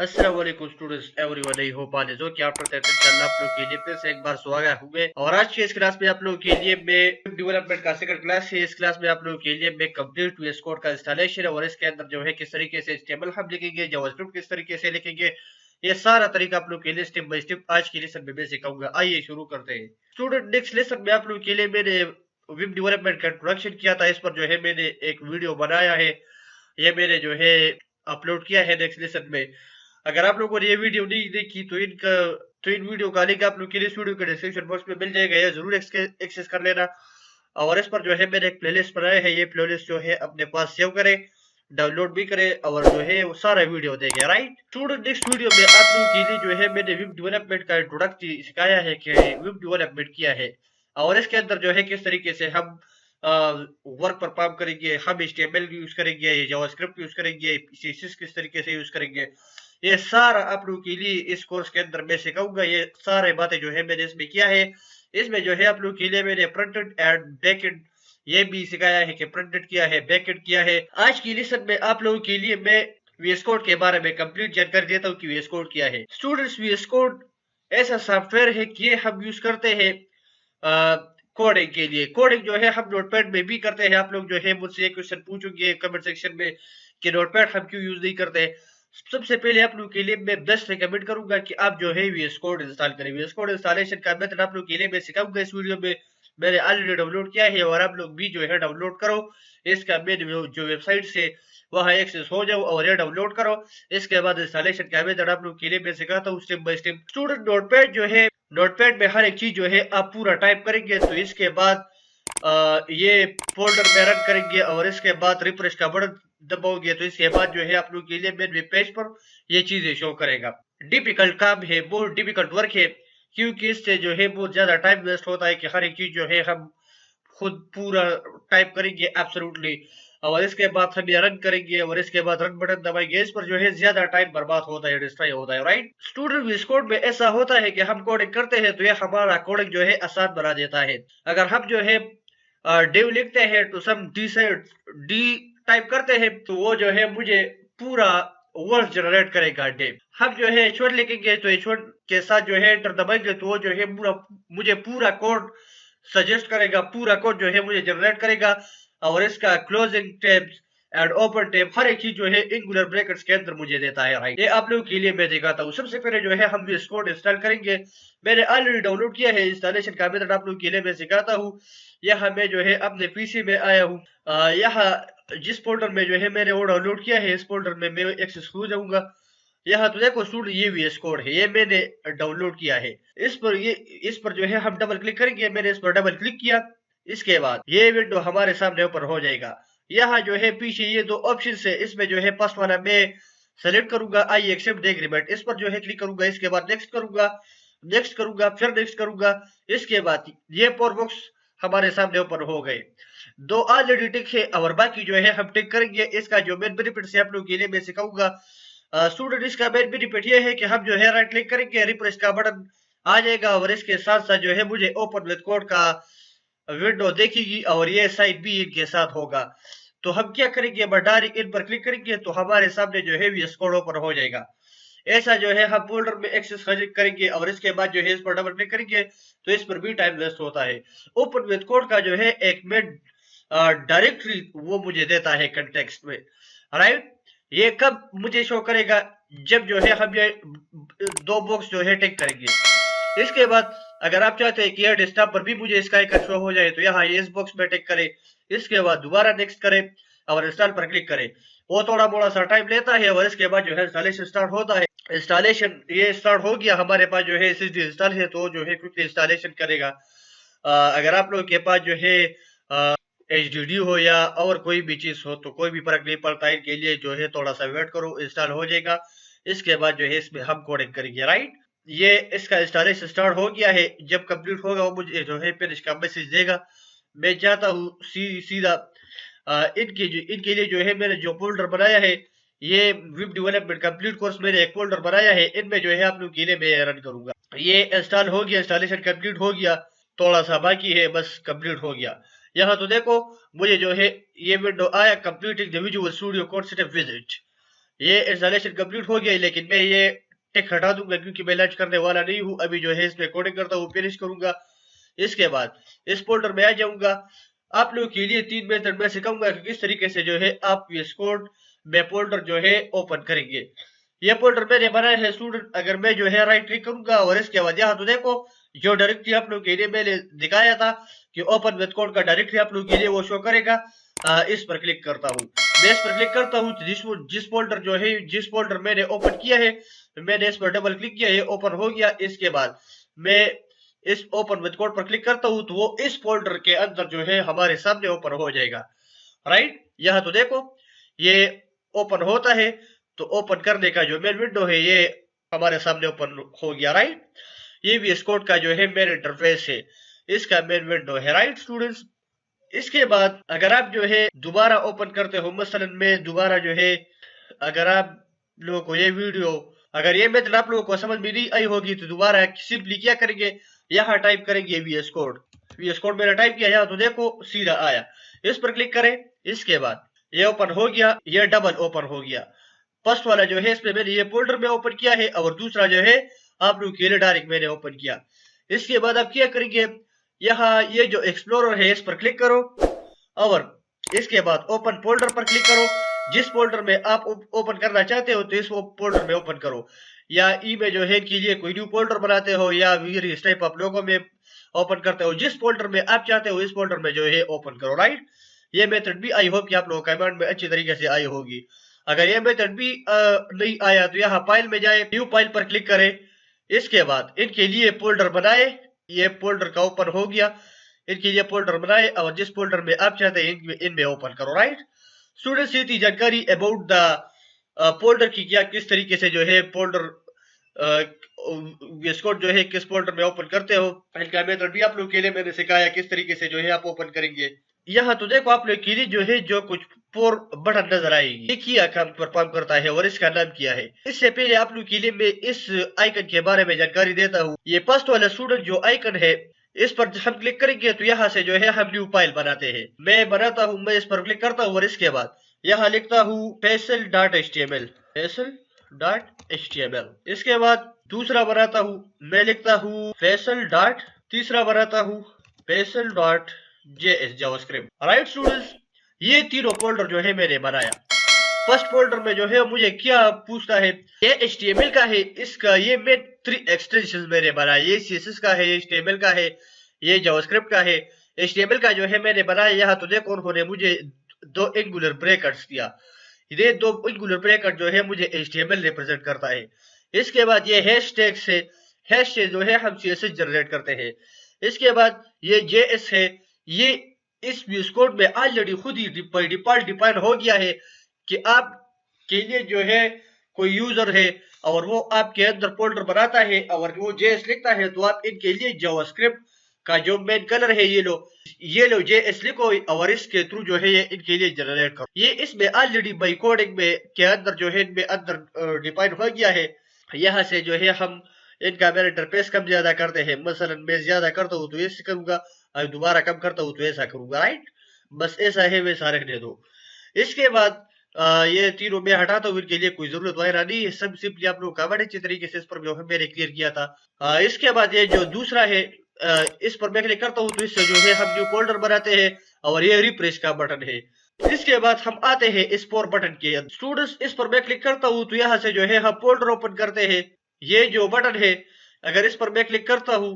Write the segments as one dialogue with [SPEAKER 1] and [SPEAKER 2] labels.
[SPEAKER 1] अस्सलाम वालेकुम students everyone, I hope all is okay. After that इंशाल्लाह आप लोग के लिए फिर से एक बार स्वागत हुए और आज की इस क्लास में आप लोगों के लिए मैं डेवलपमेंट का सेकंड क्लास है। इस क्लास में आप लोगों के लिए मैं कंप्लीट वीएस कोड का इंस्टॉलेशन और इसके अंदर जो है किस तरीके से एचटीएमएल हम लिखेंगे, जावास्क्रिप्ट किस तरीके से लिखेंगे, ये सारा तरीका आप लोग के लिए स्टेप बाय स्टेप आज की लेसन में मैं सिखाऊंगा। आइए शुरू करते हैं। स्टूडेंट, नेक्स्ट लेसन में आप लोग के लिए मैंने वेब डेवलपमेंट का इंट्रोडक्शन किया था। इस पर जो है मैंने एक वीडियो बनाया है, ये मैंने जो है अपलोड किया है नेक्स्ट लेसन में। अगर आप लोगों ने ये वीडियो नहीं देखी तो इन वीडियो का लिंक आप लोग के लिए इस वीडियो के डिस्क्रिप्शन बॉक्स में मिल जाएगा, ये जरूर एक्सेस कर लेना। और इस पर जो है मैंने एक प्लेलिस्ट बनाया है, ये प्लेलिस्ट जो है अपने पास सेव करें, डाउनलोड भी करें और जो है वो सारा वीडियो देखें। राइट स्टूडेंट, नेक्स्ट वीडियो में आप लोगों के लिए जो है मैंने वेब डेवलपमेंट का इंट्रोडक्शन सिखाया है कि वेब डेवलपमेंट किया है और इसके अंदर जो है किस तरीके से हम वर्क परफॉर्म करेंगे, हम एचटीएमएल यूज करेंगे, जावास्क्रिप्ट यूज करेंगे, सीएसएस किस तरीके से यूज करेंगे, ये सारा आप लोगों के लिए इस कोर्स के अंदर मैं सिखाऊंगा। ये सारे बातें जो है मैंने इसमें किया है। इसमें जो है आप लोगों के लिए मैंने front end and back and ये भी सिखाया है कि फ्रंट एंड किया है, बैक एंड किया है। आज की लेसन में आप लोगों के लिए मैं वीएस कोड के बारे में कंप्लीट जानकारी देता हूँ कि वीएस कोड क्या है। स्टूडेंट्स, वीएस कोड ऐसा सॉफ्टवेयर है कि ये हम यूज करते हैं कोडिंग के लिए। कोडिंग जो है हम नोटपैड में भी करते हैं। आप लोग जो है मुझसे एक क्वेश्चन पूछोगे कमेंट सेक्शन में कि नोटपैड हम क्यों यूज नहीं करते। सबसे पहले आप लोग के लिए मैं बेस्ट रिकमेंड करूंगा कि आप जो है वीएस कोड इंस्टॉल करें। वीएस कोड इंस्टॉलेशन का मेथड आप लोग के लिए मैं सिखाऊंगा इस वीडियो में। मैंने ऑलरेडी डाउनलोड किया है और आप लोग भी जो है डाउनलोड करो। इसका मेन जो वेबसाइट से वहां एक्सेस हो जाओ और ये डाउनलोड करो। इसके बाद इंस्टॉलेशन का मेथड आप लोग के लिए मैं सिखाता हूँ step by step. Student, notepad जो है, नोटपैड में हर एक चीज जो है आप पूरा टाइप करेंगे तो इसके बाद ये फोल्डर में रन करेंगे और इसके बाद रिफ्रेश का बटन दबाओगे तो इसके बाद जो है आप लोग के लिए मेन वेब पेज पर ये चीजें शो करेगा। डिफिकल्ट काम है, बहुत डिफिकल्ट वर्क है, क्योंकि इससे जो है बहुत ज्यादा टाइम वेस्ट होता है कि हर एक चीज जो है हम खुद पूरा टाइप करेंगे एब्सोल्युटली और इसके बाद हम ये रन करेंगे और इसके बाद रन बटन दबाएंगे। इस पर जो है ज्यादा टाइम बर्बाद होता है, डिस्ट्रॉय होता है। राइट स्टूडेंट, इस कोड में ऐसा होता है कि हम कोडिंग करते हैं तो ये हमारा कोडिंग जो है आसान बना देता है। अगर हम जो है डिव लिखते हैं तो सम डी से डी टाइप करते हैं तो वो जो है मुझे पूरा वर्ड जनरेट करेगा डिव। हम जो है H1 लिखेंगे तो H1 के साथ जो है एंटर दबाएंगे तो वो जो है मुझे पूरा कोड सजेस्ट करेगा, पूरा कोड जो है मुझे जनरेट करेगा और इसका closing tabs and open tab हर एक चीज जो है एंगुलर ब्रैकेट्स के अंदर मुझे देता है। राइट, ये आप लोगों के लिए मैं दिखाता हूँ। सबसे पहले जो है हम इस कोड इंस्टॉल करेंगे। मैंने ऑलरेडी डाउनलोड किया है, इंस्टॉलेशन का मेथड आप लोगों के लिए मैं सिखाता हूँ। यहाँ मैं जो है अपने पीसी में आया हूँ। यहाँ जिस फोल्डर में जो है मैंने वो डाउनलोड किया है इस फोल्डर में मैं एक्सेस हो जाऊंगा। यहाँ तो देखो स्टूडेंट, ये वीएस कोड है, ये मैंने डाउनलोड किया है। इस पर जो है हम डबल क्लिक करेंगे। मैंने इस पर डबल क्लिक किया, इसके बाद ये विंडो हमारे सामने ऊपर हो जाएगा। यहाँ जो है पीछे ये दो ऑप्शन है, इसमें जो है फर्स्ट वाला मैं सेलेक्ट करूंगा, आई एक्सेप्ट द एग्रीमेंट। इस पर जो है क्लिक करूंगा, इसके बाद नेक्स्ट करूंगा, नेक्स्ट करूंगा, फिर नेक्स्ट करूंगा। इसके बाद ये फोर बॉक्स हमारे सामने ऊपर हो गए। दो ऑलरेडी टिक है और बाकी जो है हम टिक करेंगे। इसका जो मेन बेनिफिट से आप लोगों के लिए मैं सिखाऊंगा। स्टूडेंट, इसका मेन बेनिफिट ये है कि हम जो है राइट क्लिक करेंगे, रिफ्रेश का बटन आ जाएगा और इसके साथ साथ जो है मुझे ओपन विद कोड का विंडो देखेगी और ये साइड भी इनके साथ होगा। तो हम क्या करेंगे, डायरेक्ट इन पर क्लिक करेंगे तो हमारे सामने जो है वीएस कोड ओपन हो जाएगा। ऐसा जो है हम फोल्डर में एक्सेस करेंगे और इसके बाद जो है इस पर डबल क्लिक करेंगे तो इस पर भी टाइम वेस्ट होता है। ओपन विद कोड का जो है एक मेन डायरेक्टरी वो मुझे देता है कंटेक्स्ट में। राइट, ये कब मुझे शो करेगा, जब जो है हम ये दो बॉक्स जो है टिक करेंगे। इसके बाद अगर आप चाहते हैं कि यह डेस्कटॉप पर भी मुझे इसका आइकन शो हो जाए तो यहाँ इस बॉक्स में टिक करें, इसके बाद दोबारा नेक्स्ट करें और इंस्टॉल पर क्लिक करें। वो थोड़ा मोड़ा सा टाइम लेता है और इसके बाद जो है इंस्टॉलेशन स्टार्ट होता है। इंस्टॉलेशन ये स्टार्ट हो गया, हमारे पास जो है एसएसडी इंस्टॉल है तो जो है क्विकली इंस्टॉलेशन करेगा। अगर आप लोगों के पास जो है एचडीडी हो या और कोई भी चीज हो तो कोई भी फर्क नहीं पड़ता, इनके लिए जो है थोड़ा सा वेट करो, इंस्टॉल हो जाएगा। इसके बाद जो है इसमें हम कोडिंग करेंगे। राइट, ये इसका इंस्टॉलेशन स्टार्ट हो गया है। जब कंप्लीट होगा वो मुझे जो है फिर इसका मैसेज देगा। मैं चाहता हूँ सीधा इनके लिए जो है मैंने जो फोल्डर बनाया है, ये वेब डेवलपमेंट कंप्लीट कोर्स मैंने एक फोल्डर बनाया है, इनमें जो है आप लोग के लिए मैं रन करूंगा। ये इंस्टॉल हो गया, इंस्टॉलेशन कंप्लीट हो गया, थोड़ा सा बाकी है, बस कंप्लीट हो गया। यहाँ तो देखो मुझे जो है ये विंडो आया, completing the visual studio code setup visit. ये इंस्टॉलेशन कंप्लीट हो गया, लेकिन मैं ये टिक हटा दूंगा क्योंकि मैं लॉन्च करने वाला नहीं हूँ। अभी जो है इसमें कोडिंग करता हूँ, फिनिश करूंगा। इसके बाद इस फोल्डर में आ जाऊंगा। आप लोगों के लिए 3 मेथड में सिखाऊंगा कि किस तरीके से जो है आप VS कोड में फोल्डर जो है ओपन करेंगे। ये फोल्डर मैंने बनाया है स्टूडेंट। अगर मैं जो है राइट क्लिक करूंगा और इसके बाद यहाँ तो देखो जो डायरेक्टरी आप लोगों के लिए मैंने दिखाया था कि ओपन विद कोड का डायरेक्टरी आप लोगों के लिए वो शो करेगा। इस पर क्लिक करता हूँ। मैं इस पर क्लिक करता हूँ, जिस फोल्डर जो है जिस फोल्डर मैंने ओपन किया है, मैंने इस पर डबल क्लिक किया, ये ओपन हो गया। इसके बाद मैं इस ओपन विद कोड पर क्लिक करता हूँ तो वो इस फोल्डर के अंदर जो है हमारे सामने ओपन हो जाएगा। राइट, यहाँ तो देखो ये ओपन होता है। तो ओपन करने का जो मेन विंडो है ये हमारे सामने ओपन हो गया। राइट, ये VS कोड का जो है मेन इंटरफेस है, इसका मेन विंडो है। राइट स्टूडेंट्स, इसके बाद अगर आप जो है दोबारा ओपन करते हो, मसलन में दोबारा जो है अगर आप लोगों को ये वीडियो अगर ये मेथड आप लोगों को समझ में नहीं आई होगी तो दोबारा सिंपली क्या करेंगे, यहाँ टाइप करेंगे VS कोड मैंने टाइप किया, यहाँ तो देखो सीधा आया। इस पर क्लिक करें। इसके बाद ये ओपन हो गया, ये डबल ओपन हो गया। फर्स्ट वाला जो है इसमें मैंने ये फोल्डर में ओपन किया है और दूसरा जो है आप लोग के लिए डायरेक्ट मैंने ओपन किया। इसके बाद आप क्या करेंगे, यहाँ ये जो एक्सप्लोरर है इस पर क्लिक करो और इसके बाद ओपन फोल्डर पर क्लिक करो। जिस फोल्डर में आप ओपन करना चाहते हो तो इस फोल्डर में ओपन करो, या ई में जो है के लिए कोई न्यू फोल्डर बनाते हो या इस टाइप आप लोगों में ओपन करते हो, जिस फोल्डर में आप चाहते हो इस फोल्डर में जो है ओपन करो। राइट, ये मेथड भी आई होप कि आप लोगों कमेंट में अच्छी तरीके से आई होगी। अगर ये मेथड भी नहीं आया तो यहाँ फाइल में जाए, न्यू फाइल पर क्लिक करें। इसके बाद इनके लिए फोल्डर बनाए, ये फोल्डर का ओपन हो गया। इनके लिए फोल्डर बनाए और जिस फोल्डर में आप चाहते हैं इनमें ओपन करो। राइट स्टूडेंट्स, ये थी जानकारी अबाउट द फोल्डर की, क्या किस तरीके से जो है फोल्डर VS कोड जो है किस फोल्डर में ओपन करते हो। इनका मेथड भी आप लोग के लिए मैंने सिखाया किस तरीके से जो है आप ओपन करेंगे। यहाँ तो देखो आप लोग के लिए जो है जो कुछ 4 बटन नजर आएगी, ये किया काम परफॉर्म करता है और इसका नाम किया है। इससे पहले आप लोग के लिए मैं इस आइकन के बारे में जानकारी देता हूँ। ये फर्स्ट वाला स्टूडेंट जो आइकन है इस पर हम क्लिक करेंगे तो यहाँ से जो है हम न्यू फाइल बनाते हैं। मैं बनाता हूँ, मैं इस पर क्लिक करता हूँ और इसके बाद यहाँ लिखता हूँ facial.html। इसके बाद दूसरा बनाता हूँ, मैं लिखता हूँ तीसरा बनाता हूँ facial.js जावास्क्रिप्ट। राइट स्टूडेंट्स, ये तीनों फोल्डर जो है मैंने बनाया। फर्स्ट फोल्डर में जो है मुझे क्या पूछता है, ये HTML का है, इसका ये मैं 3 एक्सटेंशन मैंने बनाया। ये CSS का है, ये HTML का है, ये जावास्क्रिप्ट का है। HTML का जो है मैंने बनाया, यहाँ तो देखो उन्होंने मुझे 2 एंगुलर ब्रैकेट्स दिया। ये 2 एंगुलर ब्रैकेट जो है मुझे HTML रिप्रेजेंट करता है। इसके बाद ये हैशटैग से जो है हम CSS जनरेट करते हैं। इसके बाद ये JS है, ये इस VS कोड में ऑलरेडी खुद ही डिफॉल्ट डिफाइन हो गया है कि आप के लिए जो है कोई यूजर है और वो आपके अंदर फोल्डर बनाता है और वो JS लिखता है, तो आप इनके लिए जावास्क्रिप्ट का जो मेन कलर है ये लो JS लिखो और इसके थ्रू जो है ये इनके लिए जनरेट करो। ये इसमें ऑलरेडी बाई कोडिंग में के अंदर जो है इनमें अंदर डिफाइन हो गया है। यहाँ से जो है हम इनका मेरा इंटरफेस कम ज्यादा करते हैं। मसलन मैं ज्यादा करता हूँ तो ऐसे करूंगा, और दोबारा कम करता हूँ तो ऐसा करूंगा। राइट, बस ऐसा है, वैसा रखने दो। इसके बाद ये तीनों मैं हटाता हूँ, इनके लिए कोई जरूरत वगैरह नहीं है। सब सिंपली आप लोग कमेंट अच्छी तरीके से इस पर जो है मैंने क्लियर किया था। इसके बाद ये जो दूसरा है इस पर मैं क्लिक करता हूँ तो इससे जो है हम न्यू फोल्डर बनाते हैं और ये रिफ्रेश का बटन है। इसके बाद हम आते हैं इस 4 बटन के अंदर। स्टूडेंट्स, इस पर मैं क्लिक करता हूँ तो यहाँ से जो है हम फोल्डर ओपन करते हैं। ये जो बटन है अगर इस पर मैं क्लिक करता हूँ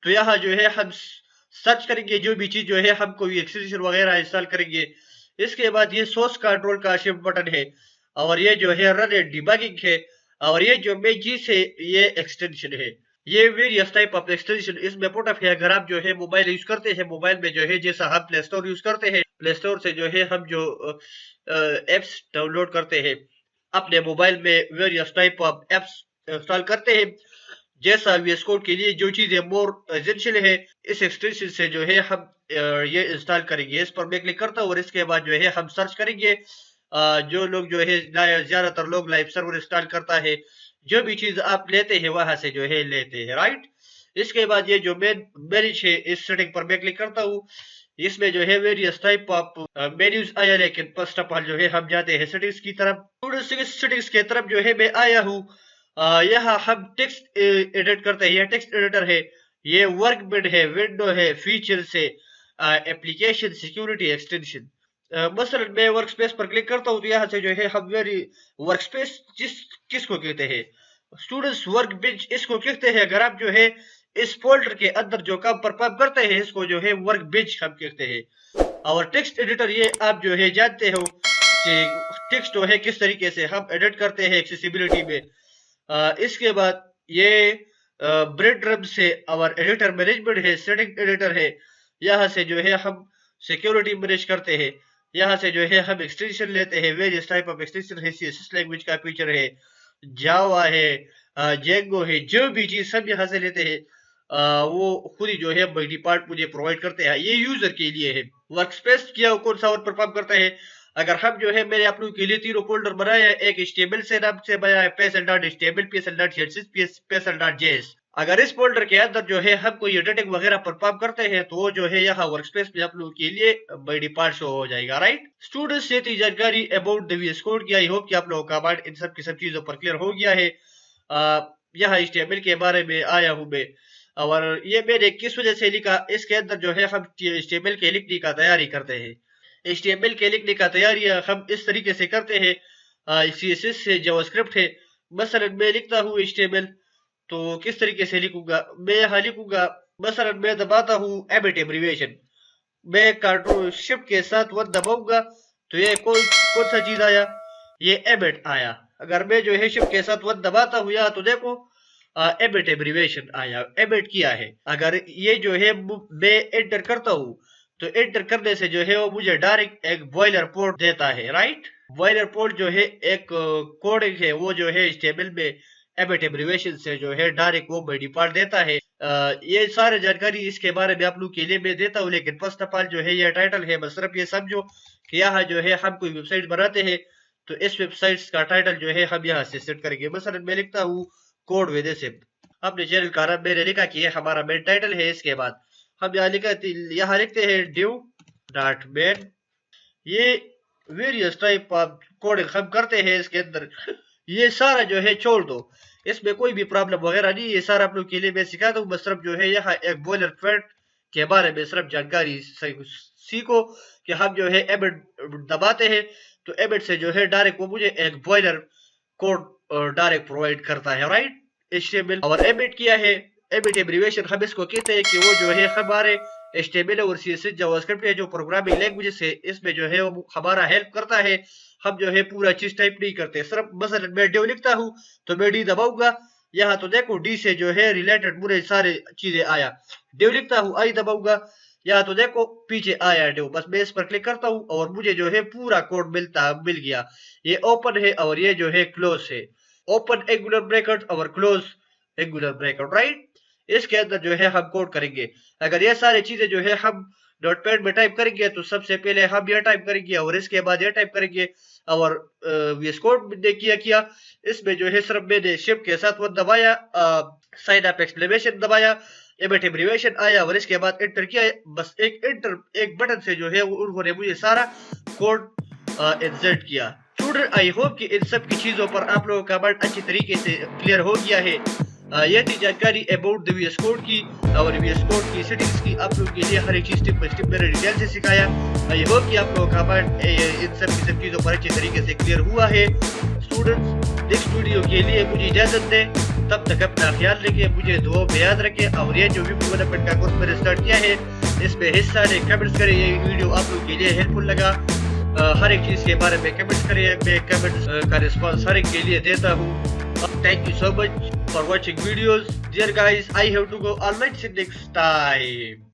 [SPEAKER 1] तो यहाँ जो है हम सर्च करेंगे जो भी चीज जो है हम कोई एक्सटेंशन वगैरह इंस्टॉल करेंगे। इसके बाद ये सोर्स कंट्रोल का शिफ्ट बटन है और ये जो है रन एंड डिबगिंग है और ये जो मेन चीज है ये एक्सटेंशन है। ये वेरियस टाइप ऑफ एक्सटेंशन इसमें पुट अप है। अगर आप जो है मोबाइल यूज करते हैं, मोबाइल में जो है जैसा हम प्ले स्टोर यूज करते हैं, प्ले स्टोर से जो है हम जो एप्स डाउनलोड करते हैं अपने मोबाइल में various type of apps install करते हैं, जैसा VS कोड के लिए जो चीजें मोर एसेंशियल है इस एक्सटेंशन से जो है हम ये इंस्टॉल करेंगे। इस पर मैं क्लिक करता हूँ और इसके बाद जो है हम सर्च करेंगे। जो लोग जो है ज्यादातर लोग लाइव सर्वर इंस्टॉल करता है, जो भी चीज आप लेते हैं वहां से जो है लेते हैं। राइट, इसके बाद ये जो मैनेज है इस सेटिंग पर मैं क्लिक करता हूँ। इसमें जो है वेरियस टाइप ऑफ मेन्यूज आया, लेकिन फर्स्ट ऑफ ऑल जो है हम जाते हैं सेटिंग्स की तरफ। स्टूडेंट्स सेटिंग्स की तरफ जो है मैं आया हूँ। यहाँ हम टेक्स्ट एडिट करते हैं। यह टेक्स्ट एडिटर है, ये वर्कबेड है, विंडो है, फीचर्स है, एप्लीकेशन, सिक्योरिटी, एक्सटेंशन। मसलन मैं वर्क स्पेस पर क्लिक करता हूँ तो यहाँ से जो है हम वर्क स्पेस किसको कहते हैं, स्टूडेंट्स वर्क बेंच इसको कहते हैं। अगर आप जो है इस फोल्डर के अंदर जो काम परफॉर्म करते हैं इसको जो है वर्क बेंच हम कहते हैं। और टेक्स्ट एडिटर ये आप जो है जानते हो कि टेक्स्ट जो है किस तरीके से हम एडिट करते हैं एक्सेसिबिलिटी में। इसके बाद ये ब्रेड ड्रम से और एडिटर मैनेजमेंट है, सेटिंग एडिटर है। यहाँ से जो है हम सिक्योरिटी मैनेज करते हैं। यहाँ से जो है हम एक्सटेंशन लेते हैं, वेरियस टाइप ऑफ एक्सटेंशन है, CSS लैंग्वेज का फीचर है, जावा है, जेंगो है, जो भी चीज सब यहाँ से लेते हैं वो खुद ही जो है मल्टी पार्ट मुझे प्रोवाइड करते हैं। ये यूजर के लिए है। वर्कस्पेस किया कौन सा और परफॉर्म करता है। अगर हम जो है मैंने आप लोगों के लिए 3 फोल्डर बनाया है। एक HTML से नाम से बनाया है, psl.html, psl.css, psl.js। अगर इस फोल्डर के अंदर जो है हम कोई एडिटिंग वगैरह परफॉर्म करते हैं तो जो है यहाँ वर्कस्पेस में आप लोगों के लिए बाय डिफॉल्ट शो हो जाएगा, राइट। स्टूडेंट्स ये थी जानकारी अबाउट द VS कोड की। आई होप कि आप लोगों का माइंड इन सब की सब चीजों पर क्लियर हो गया है। यहाँ HTML के बारे में आया हूँ मैं, और ये मैंने किस वजह से लिखा, इसके अंदर जो है हम HTML के लिखने का तैयारी करते हैं। HTML के लिखने का तैयारी हम इस तरीके से करते हैं, CSS से जावास्क्रिप्ट है। मसलन मैं लिखता हूँ HTML, तो किस तरीके से लिखूंगा, मैं यहाँ लिखूंगा मसलन मैं दबाता हूँ एबिट एब्रिविएशन, मैं कंट्रोल शिफ्ट के साथ 1 दबाऊंगा तो ये कौन सा चीज आया, ये एबिट आया। अगर मैं जो है शिफ्ट के साथ 1 दबाता हूँ यहाँ तो देखो एबिट एब्रिविएशन आया, एबिट किया है। अगर ये जो है मैं एंटर करता हूँ तो एंटर करने से जो है वो मुझे डायरेक्ट एक बॉयलर पोर्ट देता है, राइट। बॉयलर पोर्ट जो है एक कोडिंग है, वो जो है HTML में एबिट एब्रिविएशन से जो है डायरेक्ट वो बाय डिफॉल्ट देता है। ये सारी जानकारी इसके बारे में आप लोग के लिए मैं देता हूँ, लेकिन फर्स्ट ऑफ ऑल जो है ये टाइटल है। बस सिर्फ ये समझो कि यहाँ जो है हम कोई वेबसाइट बनाते हैं तो इस वेबसाइट का टाइटल जो है हम यहाँ से सेट करेंगे। मसलन मैं लिखता हूँ कोड विद सिप, अपने चैनल का नाम मैंने लिखा कि हमारा मेन टाइटल है। इसके बाद हम यहाँ लिखते हैं div.main। ये वेरियस टाइप ऑफ कोडिंग हम करते हैं इसके अंदर। ये सारा जो है छोड़ दो, इसमें कोई भी प्रॉब्लम वगैरह नहीं, ये सारा आप लोग के लिए मैं सिखाता हूँ। बस सिर्फ जो है यहाँ एक बॉयलर प्लेट के बारे में सिर्फ जानकारी सीखो कि हम जो है एबिट दबाते हैं तो एबिट से जो है डायरेक्ट वो मुझे एक बॉयलर कोड डायरेक्ट प्रोवाइड करता है, राइट। HTML और एबिट किया है, एबिट एब्रिविएशन हम इसको कहते हैं कि वो जो है हमारे HTML और CSS जावास्क्रिप्ट है जो प्रोग्रामिंग लैंग्वेज है, इसमें जो है वो हमारा हेल्प करता है। हम जो है पूरा चीज टाइप नहीं करते, सिर्फ मसलन मैं डिव लिखता हूँ तो मैं D दबाऊंगा, यहाँ तो देखो D से जो है रिलेटेड पूरे सारे चीजें आया। डिव लिखता हूँ I दबाऊंगा, यहाँ तो देखो पीछे आया डिव। बस मैं इस पर क्लिक करता हूँ और मुझे जो है पूरा कोड मिल गया। ये ओपन है और ये जो है क्लोज है, ओपन एंगुलर ब्रैकेट और क्लोज एंगुलर ब्रैकेट, राइट। इसके अंदर जो है हम कोड करेंगे। अगर ये सारी चीजें जो है हम नोटपैड में टाइप करेंगे तो सबसे पहले हम ये टाइप करेंगे और इसके बाद ये टाइप करेंगे। और VS कोड ने किया इसमें जो है सिर्फ मैंने शिफ्ट के साथ 1 दबाया, साइन अप एक्सक्लेमेशन दबाया, एबिट एब्रिविएशन आया और इसके बाद एंटर किया। बस एक बटन से जो है उन्होंने मुझे सारा कोड इंसर्ट किया। स्टूडेंट आई होप कि इन सब की चीजों पर आप लोगों का माइंड अच्छी तरीके से क्लियर हो गया है। यह थी जानकारी अबाउट द VS कोड की और VS कोड की सेटिंग्स की। आप लोगों के लिए हर एक चीज स्टेप बाय स्टेप मैंने डिटेल से सिखाया। आई होप कि आप लोगों का माइंड इन सब चीजों पर अच्छी तरीके से क्लियर हुआ है। स्टूडेंट्स नेक्स्ट वीडियो के लिए मुझे इजाजत दें, तब तक अपना ख्याल रखें, मुझे दुआ में याद रखें। और ये जो वेब डेवलपमेंट का कोर्स मैंने स्टार्ट किया है इसमें हिस्सा लें, कमेंट्स करें। ये वीडियो आप लोगों के लिए हेल्पफुल लगा, हर एक चीज के बारे में कमेंट्स करें, मैं कमेंट्स का रिस्पॉन्स हर एक के लिए देता हूँ। Thank you so much for watching videos. Dear guys, I have to go. I'll meet you next time.